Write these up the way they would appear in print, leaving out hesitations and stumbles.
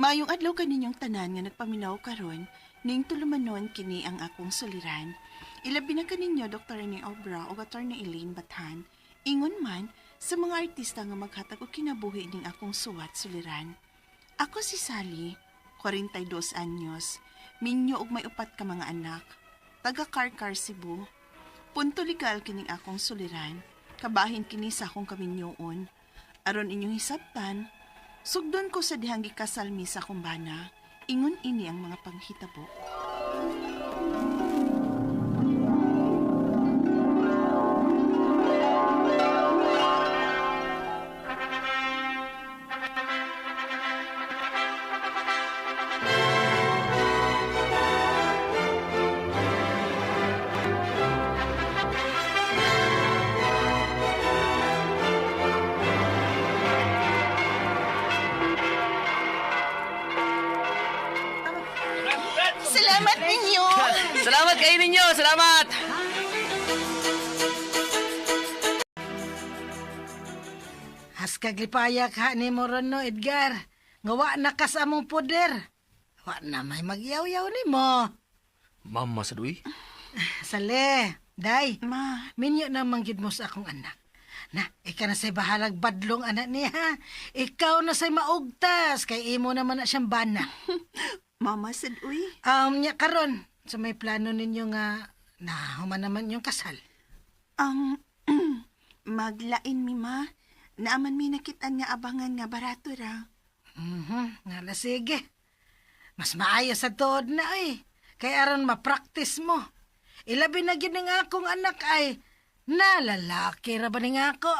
Mayong adlaw kaninyong tanan nga nagpaminaw karon, ning tulumanon kini ang akong suliran. Ilabi na kaninyo Dr. Rene Obra o Atty. Elaine Bathan. Ingon man sa mga artista nga maghatag og kinabuhi ning akong suwat suliran. Ako si Sally, 42 anyos, minyo og may upat ka mga anak. Taga Karkar, Cebu. Punto legal kining akong suliran. Kabahin kini sa akong kaminyoon. Aron inyong hisabtan, sugdon ko sa dihang gikasal mi sa kumbana. Ingon ini ang mga panghitabo. Salamat ninyo! Salamat kayo ninyo! Salamat! Haskag lipayak ha ni mo ron no, Edgar. Ngawa na kas among poder. Wa na may magyaw-yaw ni mo. Mama sa duwi? Sale, day, Ma, minyo na manggid mo sa akong anak. Na, ika na say bahalag badlong anak niya ha. Ikaw na say maugtas, kay imo naman na siyang bana. Mama said, uy. Nya karon, sa may plano ninyo nga, na human naman yung kasal. Maglain mi ma. Naaman mi nakitaan nga abangan nga barato ra. Ngala sige. Mas maayo sa tuod na ay. Kaya aron ma-practice mo. Ilabi na gid nga akong anak ay nalalaki ra ba ni nga ako?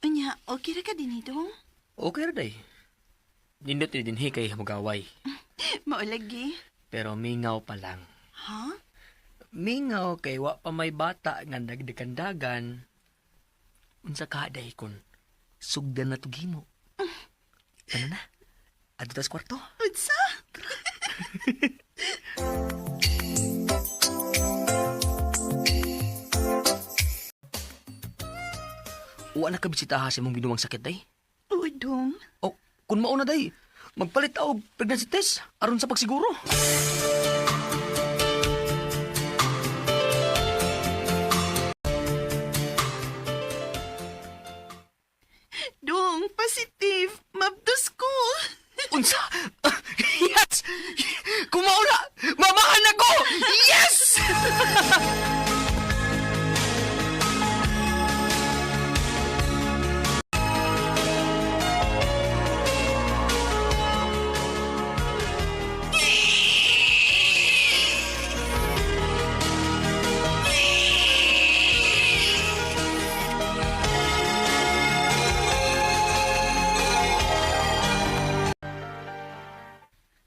Anya, okay ra ka din dong? Okay ra day. Nindot ni dinhi kay magaway. Maulagi. Pero mingaw pa lang. Ha? Mingaw kay wa pa may bata nga nagdekandagan. Unsa ka day kon sugdan na tugimo. Ano na? Adto tas kwarto? Unsa? Wa na ka bisitaha sa imong binuwang sakit day? Uy, dong. O, kun mao na day, magpalit og pregnancy test aron sa pagsiguro. Dong, positive. Mabdos ko. Unsa? Yes! Kumao na! Mamahan ako! Yes!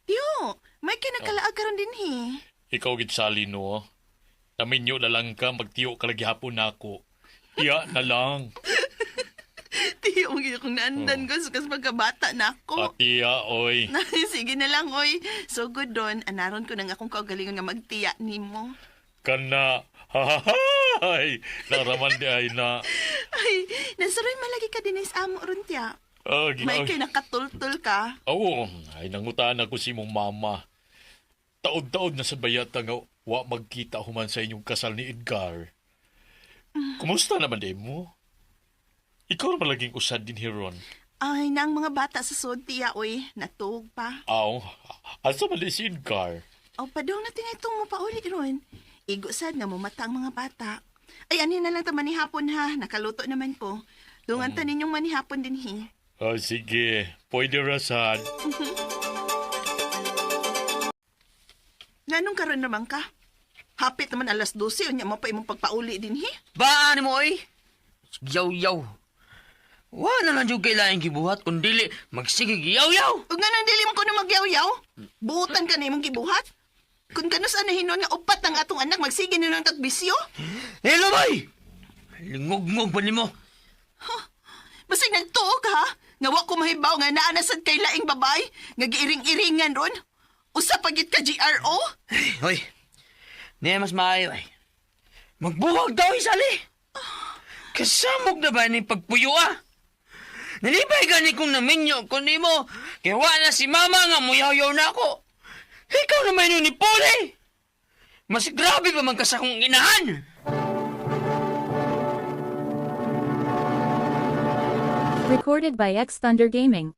Yo, may kinakalaag karon din hi. Ikaw gid Sally no. Naminyo na lang ka magtiyo ka lagi hapon nako. Iya na lang. Tiyo mo gid kung naandan ko sukas pagkabata na ako. Atiya oy. Sige na lang, oy. So good don, anaron ko nang akong kaugalingon nga magtiya nimo. Kana. Hay. Naraman di ay na. Ay, nasaroy malagi ka din sa amo ron tiya. May kay nakatultul ka. Oo, ay nangutaan ako si mong mama. Taod-taod na sa bayata nga wa magkita human sa inyong kasal ni Edgar. Kumusta naman din mo? Ikaw naman laging usad din hiron. Ay, nang mga bata sa sod tiya, oy. Natug pa. Aw, asa man din si Edgar? O, padong natin itong mapauli ron. Igo sad nga mo mata ang mga bata. Ay, ani na lang ta manihapon ha. Nakaluto naman ko. Dungan ta ninyong manihapon din hi. Oh, sige, pwede rasad. Nganong karon naman ka? Hapit naman alas 12, unya mo pa imong pagpauli din hi. Baan mo oy? Yaw-yaw. Wa na lang jud kailangan gibuhat kun dili magsigig yaw-yaw. Ug nga nang dili man ko na magyaw-yaw. Buutan ka na imong gibuhat. Kung kanus anahinon nga upat ang atong anak magsige na ng tagbisyo. Hello boy. Lingog-ngog pa nimo. Basig nagtuog ha. Nga wa ko mahibaw nga naa na sad kay laing babay nga giiring-iringan ron. Usa pagit ka GRO? Hoy. Niya mas maayo ay. Magbuwag daw, Isali! Kasamog na ba ni pagpuyo, ah? Nalibay gani kong naminyo, kundi mo, kaya wala si mama nga muyaw-yaw na ako. Ikaw naman yun ni Pole! Mas grabe pa man ka sa kong inahan! Recorded by X Thunder Gaming.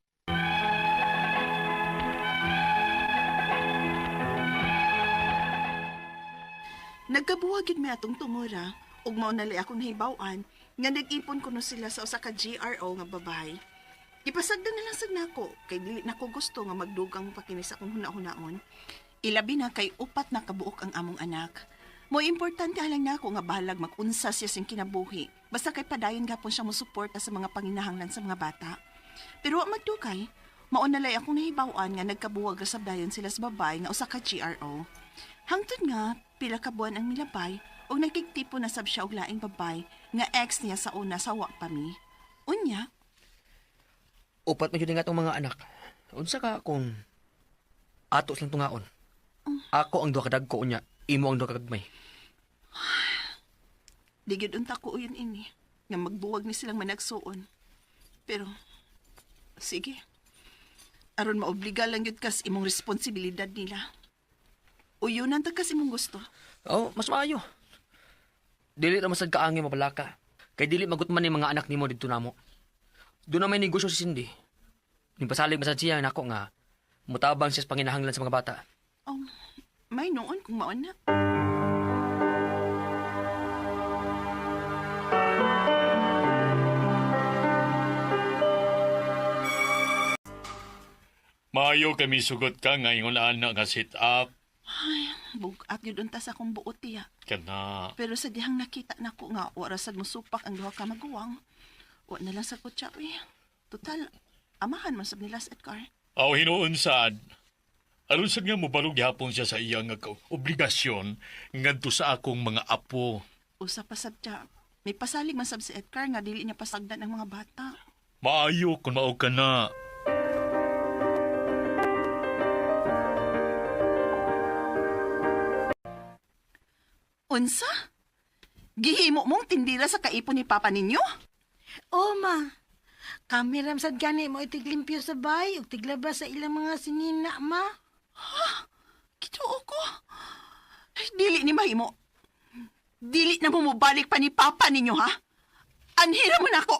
Nagkabuhagid may atong tungura, ug mao na akong nahibaw-an nga nag-ipon kuno sila sa usa ka GRO nga babae. Ipasagdan na lang sad nako kay dili nako gusto nga magdugang pa kini sa akong huna-hunaon. Ilabi na kay upat na kabuok ang among anak. Mo importante halang nako nga bahalag mag-unsa siya sing kinabuhi. Basta kay padayon gapon siya mo suporta sa mga panginahanglan sa mga bata. Pero wa magdugay, mao na lay akong nahibaw-an nga nagkabuwag ra sabdayon sila sa babae nga usa ka GRO. Hangtod nga pila ka buwan ang milabay ug nagkigtipo na sab siya og laing babay nga ex niya sa una sa wa pa mi. Unya, Upat mo yun nga itong mga anak. Unsa ka kung ato silang tungaon. Ako ang duha kadagko unya, imo ang duha kagagmay. di gyud unta ko uyon ini nga magbuwag ni silang managsuon. Pero sige. Aron maobliga lang gyud kas imong responsibilidad nila. Uyunan ta kas imong gusto. Oh, mas maayo. Dili na masad kaangin mapalaka. Kay dili magutman ni mga anak nimo didto namo. Doon na may negosyo si Cindy. Nipasalig masad siya nako nga mutabang siya sa panginahanglan sa mga bata. Oh, may noon kung mao na. Maayo kami sugot ka ngayon ana nga sit up. Ay, bugat gyud unta sa akong buot tiya. Kana. Pero sa dihang nakita nako nga warasad mo supak ang duha ka maguwang. Wa na lang sa kutsawi. Total, amahan man sab nila sa Edgar. Aw hinuon sad. Aron sad nga mobalog gyapon siya sa iyang nga obligasyon ngadto sa akong mga apo. Usa pa sab siya. May pasalig man sab si Edgar nga dili niya pasagdan ang mga bata. Maayo kung mao ka na. Unsa? Gihimo mong tindira sa kaipon ni Papa ninyo? O ma, kami ramsad gani mo itiglimpyo sa bay ug tiglabas sa ilang mga sinina, ma. Gituo ko. Ay, dili ni mahimo. Dili na mo mubalik pa ni Papa ninyo, ha? Anhira mo na ako.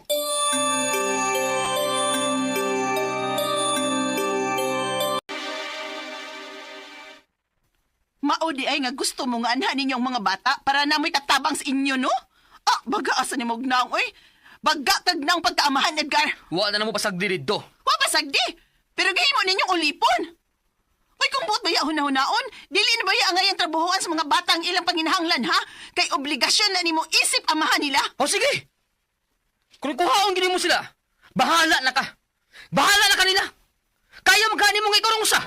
Maudi ay nga gusto mo nga anha ninyong mga bata para namoy katabang sa inyo, no? Ah, baga asa ni Mognaong, oy. Baga kag nang pagkaamahan, Edgar. Wa na mo pasagdi didto. Wa pasagdi. Pero gihimo ninyong ulipon. Uy, kung buot baya hunahunaon, dili na baya nga yung trabuhuan sa mga bata ang ilang panginahanglan, ha? Kay obligasyon na nimo isip amahan nila. O sige! Kung kuhaon gini mo sila, bahala na ka. Bahala na kanila. Kaya magkani mo nga ikaw ng usa.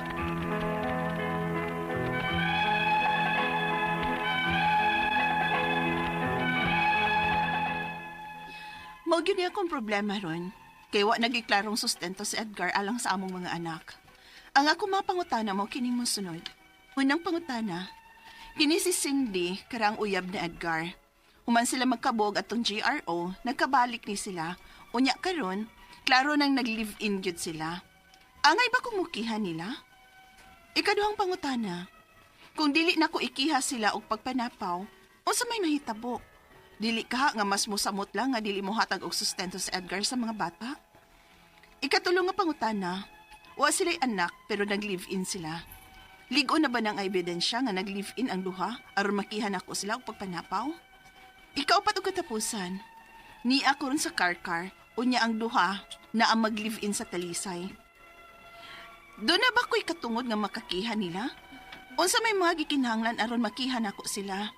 Mao gyud niya akong problema ron. Kay wa nagiklarong sustento si Edgar alang sa among mga anak. Ang ako mapangutana mo kining mosunod. Unang pangutana, kini si Cindy karang uyab ni Edgar. Human sila magkabog atong GRO, nagkabalik ni sila. Unya karon, klaro nang nag-live-in gyud sila. Angay ba kung mukihan nila? Ikaduhang pangutana, kung dili na ko ikiha sila og pagpanapaw, unsa may mahitabo? Dili ka nga mas musamot lang nga dili mo hatag og sustento sa Edgar sa mga bata? Ikatulong nga pangutana, wa sila'y anak pero nag-live-in sila. Ligo na ba ng ebidensya nga nag-live-in ang duha aron makihan ako sila og pagpanapaw? Ikaw pat og katapusan. Ni ako ron sa car-car, unya ang duha na ang mag-live-in sa Talisay. Doon na ba ko'y katungod nga makakihan nila? Unsa may mga gikinahanglan aron makihan ako sila?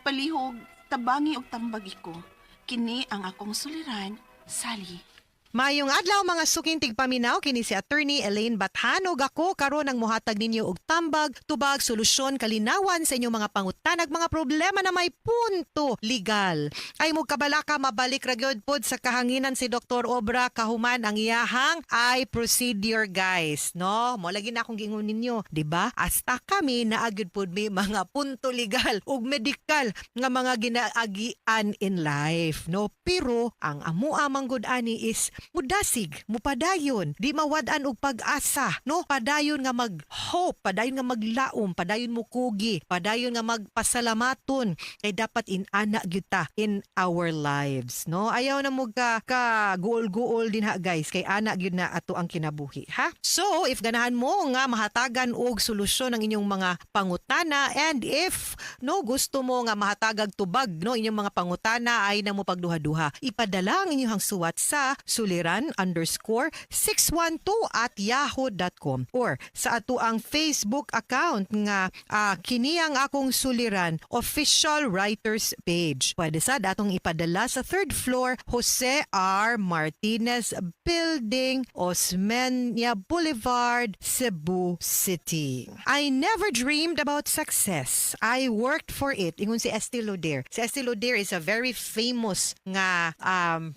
Palihog, tabangi og tambagi ko. Kini ang akong suliran, Sally. Mayong adlaw mga sukintig paminaw kini si Attorney Elaine Bathan ug ako karon ang mohatag ninyo og tambag, tubag, solusyon, kalinawan sa inyong mga pangutanag mga problema na may punto legal. Ay mo kabalaka mabalik ra gyud pod sa kahanginan si Dr. Obra kahuman ang iyahang ay procedure guys, no? Mo lagi na akong gingon ninyo, di ba? Hasta kami naagid pod may mga punto legal ug medikal nga mga ginaagian in life, no? Pero ang amoa manggod ani is mudasig, mupadayon, di mawad-an og pag-asa, no? Padayon nga mag-hope, padayon nga maglaom, padayon mo kugi, padayon nga magpasalamaton kay dapat inana gyud ta in our lives, no? Ayaw na mo ka guol-guol din ha guys, kay ana gyud na ato ang kinabuhi, ha? So, if ganahan mo nga mahatagan og solusyon ang inyong mga pangutana and if no gusto mo nga mahatagag tubag no inyong mga pangutana ay na mo pagduha-duha, ipadala ang inyong suwat sa suliran_612@yahoo.com or sa ato ang Facebook account nga kini ang akong suliran official writers page. Pwede sad atong ipadala sa 3rd floor Jose R. Martinez Building, Osmeña Boulevard, Cebu City. I never dreamed about success. I worked for it. Ingon si Estee Lauder. Si Estee Lauder is a very famous nga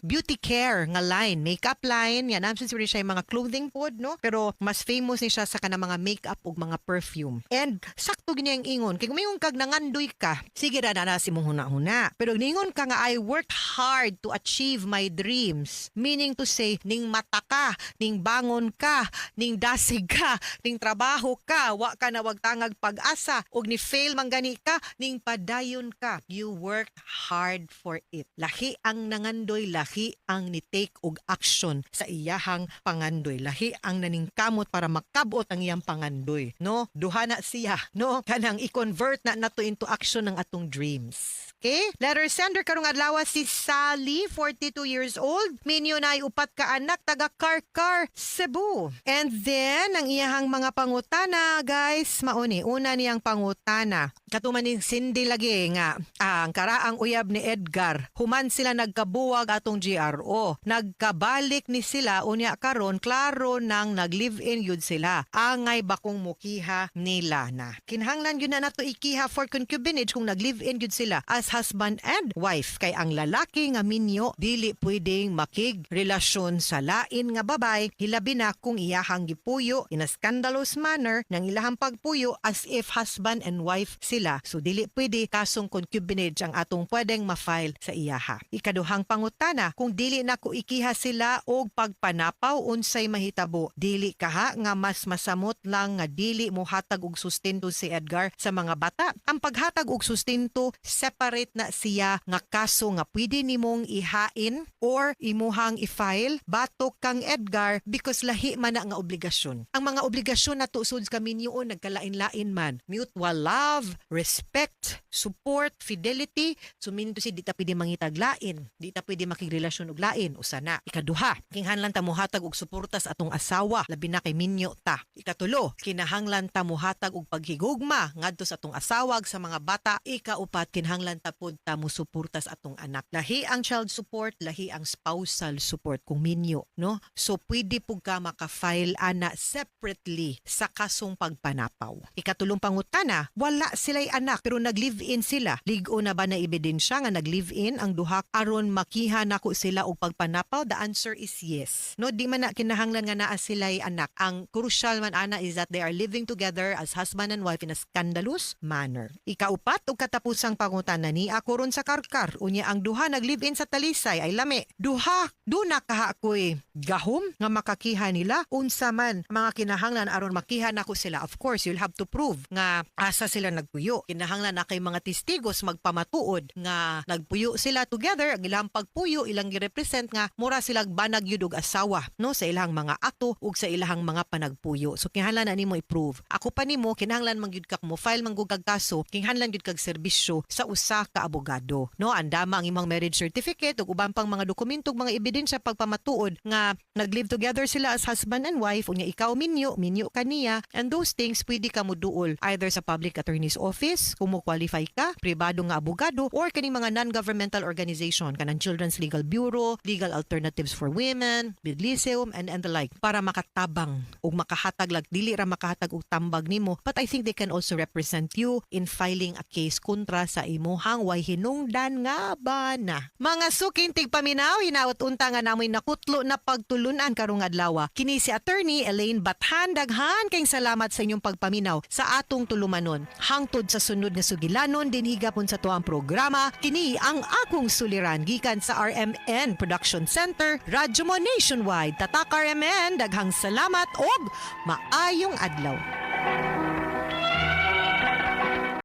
beauty care nga line, makeup line. Yan, naman siguro siya yung mga clothing pod, no? Pero mas famous ni siya sa kanang mga makeup ug mga perfume. And sakto gini ang ingon. Kay kumingon kag nangandoy ka, sige ra na si mong huna-huna. Pero ningon ka nga I worked hard to achieve my dreams. Meaning to say, ning mata ka, ning bangon ka, ning dasig ka, ning trabaho ka, wa ka na wag tangag pag-asa, ug ni fail man gani ka, ning padayon ka. You worked hard for it. Lahi ang nangandoy, lahi ang ni-take og action sa iyahang pangandoy. Lahi ang naningkamot para makabot ang iyang pangandoy. No? Duha na siya. No? Kanang i-convert na nato into action ng atong dreams. Okay? Letter sender karong adlaw si Sally, 42 years old. Minyo na ay upat ka anak, taga Karkar, Cebu. And then, ang iyahang mga pangutana, guys, mauni. Una niyang pangutana. Katuman ni Cindy lagi nga, ang karaang uyab ni Edgar. Human sila nagkabuwag atong GRO. Nagkabalik ni sila, unya karon klaro nang nag-live-in yun sila. Angay bakong mukiha nila na. Kinahanglan yun na nato ikiha for concubinage kung nag-live-in yun sila as husband and wife. Kay ang lalaki nga minyo, dili pwedeng makig-relasyon sa lain nga babay, hilabi na kung iyahang gipuyo in a scandalous manner ng ilahang pagpuyo as if husband and wife sila. So dili pwede kasong concubinage ang atong pwedeng ma-file sa iyaha. Ikaduhang pangutana, kung dili na ko ikiha sila og pagpanapaw unsay mahitabo, dili kaha nga mas masamot lang nga dili mo hatag og sustento si Edgar sa mga bata. Ang paghatag og sustento separate na siya nga kaso nga pwede nimong ihain or imuhang i-file batok kang Edgar because lahi man na nga obligasyon. Ang mga obligasyon na tusod kami niyon nagkalain-lain man. Mutual love, respect, support, fidelity. Suminto si di ta pwede mangitaglain, di ta pwede makigrelasyon og lain usana. Ikaduha, kinahanglan ta mohatag og suporta sa atong asawa labi na kay minyo ta. Ikatulo, kinahanglan ta mohatag og paghigugma ngadto sa atong asawa sa mga bata. Ikaupat, kinahanglan ta pod ta mo suporta sa atong anak. Lahi ang child support, lahi ang spousal support kung minyo, no? So pwede pug ka maka-file ana separately sa kasong pagpanapaw. Ikatulong pangutana, wala sila'y anak pero nag-live-in sila. Ligo na ba na ebidensya nga nag-live-in ang duha aron makiha nako sila og pagpanapaw? The answer is yes. No, di man na kinahanglan nga naa sila'y anak. Ang crucial man ana is that they are living together as husband and wife in a scandalous manner. Ikaupat ug katapusang pangutana ni ako ron sa Karkar. Unya ang duha nag-live-in sa Talisay ay lami. Duha, duna kaha ako'y gahom nga makakiha nila. Unsa man mga kinahanglan aron makiha nako sila. Of course, you'll have to prove nga asa sila nagpuyo. Kinahanglan na kay mga testigos magpamatuod nga nagpuyo sila together. Ang ilang pagpuyo ilang girepresent nga mura silang banag yud og asawa no sa ilang mga ato ug sa ilang mga panagpuyo. So kinahanglan na nimo i-prove. Ako pa nimo kinahanglan man gyud kag mo file man gud kag kaso, kinahanglan gyud kag serbisyo sa usa ka abogado. No, andama ang imong marriage certificate ug uban pang mga dokumento ug mga ebidensya pagpamatuod nga nag-live together sila as husband and wife unya ikaw minyo kaniya, and those things pwede ka mo duol either sa public attorney's office kung mo qualify ka, pribado nga abogado or kaning mga non-governmental organization kanang Children's Legal Bureau, Legal Alternative Initiatives for Women, Bidlyseum, and the like para makatabang o makahatag dili ra makahatag og tambag nimo, but I think they can also represent you in filing a case kontra sa imuhang way hinungdan nga bana. Mga sukintig paminaw, hinaot unta nga namoy nakutlo na pagtulunan karong adlaw. Kini si Attorney Elaine Bathan, daghan kayong salamat sa inyong pagpaminaw sa atong tulumanon. Hangtod sa sunod nga sugilanon din higapon sa tuang programa, kini ang akong suliran gikan sa RMN Production Center, Radyo Mo Nationwide. Tatak RMN, daghang salamat og maayong adlaw.